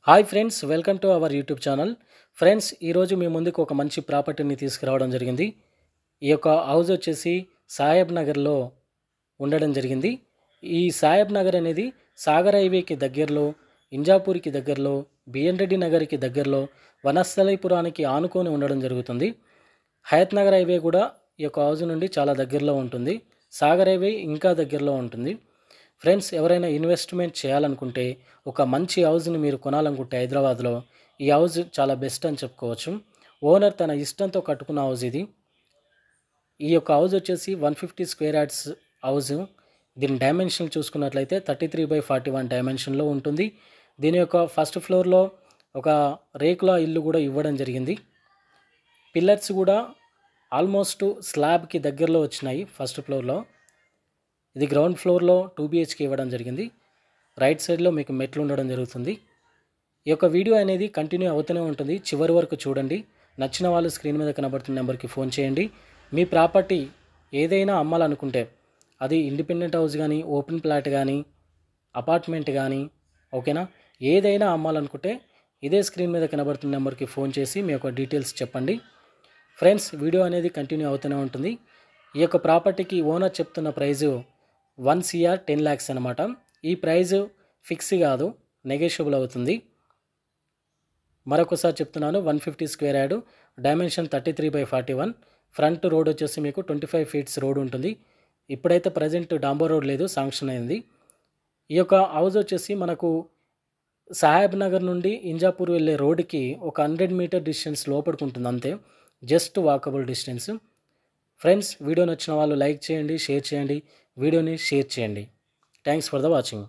Hi friends, welcome to our YouTube channel. Friends, ఈరోజు మీ ముందుకు ఒక మంచి ప్రాపర్టీని తీసుకురావడం జరిగింది. ఈ యొక్క హౌస్ వచ్చేసి సాహెబ్ నగర్లో ఉండడం జరిగింది. ఈ సాహెబ్ నగర్ అనేది సాగర్ హైవేకి దగ్గరలో, ఇంజాపూర్కి దగ్గరలో, బిఎన్ రెడ్డి నగర్కి దగ్గరలో, వనస్థలీపురానికి ఆనుకొని ఉండడం జరుగుతుంది. హయత్ నగర్ హైవే కూడా ఈ యొక్క హౌస్ నుండి చాలా దగ్గరలో ఉంటుంది. సాగర్ హైవే ఇంకా దగ్గరలో ఉంటుంది. ఫ్రెండ్స్, ఎవరైనా ఇన్వెస్ట్మెంట్ చేయాలనుకుంటే, ఒక మంచి హౌస్ని మీరు కొనాలనుకుంటే హైదరాబాద్లో ఈ హౌస్ చాలా బెస్ట్ అని చెప్పుకోవచ్చు. ఓనర్ తన ఇష్టంతో కట్టుకున్న హౌస్ ఇది. ఈ యొక్క హౌస్ వచ్చేసి 150 స్క్వేర్ యార్డ్స్ హౌస్. దీని డైమెన్షన్ చూసుకున్నట్లయితే 33/41 డైమెన్షన్లో ఉంటుంది. దీని యొక్క ఫస్ట్ ఫ్లోర్లో ఒక రేకుల ఇల్లు కూడా ఇవ్వడం జరిగింది. పిల్లర్స్ కూడా ఆల్మోస్ట్ స్లాబ్కి దగ్గరలో వచ్చినాయి. ఫస్ట్ ఫ్లోర్లో ఇది గ్రౌండ్ ఫ్లోర్లో 2 BHK ఇవ్వడం జరిగింది. రైట్ సైడ్లో మీకు మెట్లు ఉండడం జరుగుతుంది. ఈ యొక్క వీడియో అనేది కంటిన్యూ అవుతూనే ఉంటుంది. చివరి వరకు చూడండి. నచ్చిన వాళ్ళు స్క్రీన్ మీద కనబడుతున్న నెంబర్కి ఫోన్ చేయండి. మీ ప్రాపర్టీ ఏదైనా అమ్మాలనుకుంటే, అది ఇండిపెండెంట్ హౌస్ కానీ, ఓపెన్ ప్లాట్ కానీ, అపార్ట్మెంట్ కానీ, ఓకేనా, ఏదైనా అమ్మాలనుకుంటే ఇదే స్క్రీన్ మీద కనబడుతున్న నెంబర్కి ఫోన్ చేసి మీ యొక్క డీటెయిల్స్ చెప్పండి. ఫ్రెండ్స్, వీడియో అనేది కంటిన్యూ అవుతూనే ఉంటుంది. ఈ యొక్క ప్రాపర్టీకి ఓనర్ చెప్తున్న ప్రైజు 1 CR 10 lakhs అనమాట. ఈ ప్రైజు ఫిక్స్ కాదు, నెగోషియబుల్ అవుతుంది. మరొకసారి చెప్తున్నాను, 150 square yard, dimension 33/41, front road వచ్చేసి మీకు 25 feet రోడ్ ఉంటుంది. ఇప్పుడైతే ప్రజెంట్ డాంబర్ రోడ్ లేదు, శాంక్షన్ అయింది. ఈ యొక్క హౌస్ వచ్చేసి మనకు సాహెబ్ నగర్ నుండి ఇంజాపూర్ వెళ్ళే రోడ్డుకి ఒక 100 meter డిస్టెన్స్ లోపడుకుంటుంది, అంతే, just walkable distance. Friends, video నచ్చిన వాళ్ళు లైక్ చేయండి, షేర్ చేయండి, వీడియోని షేర్ చేయండి. Thanks for the watching.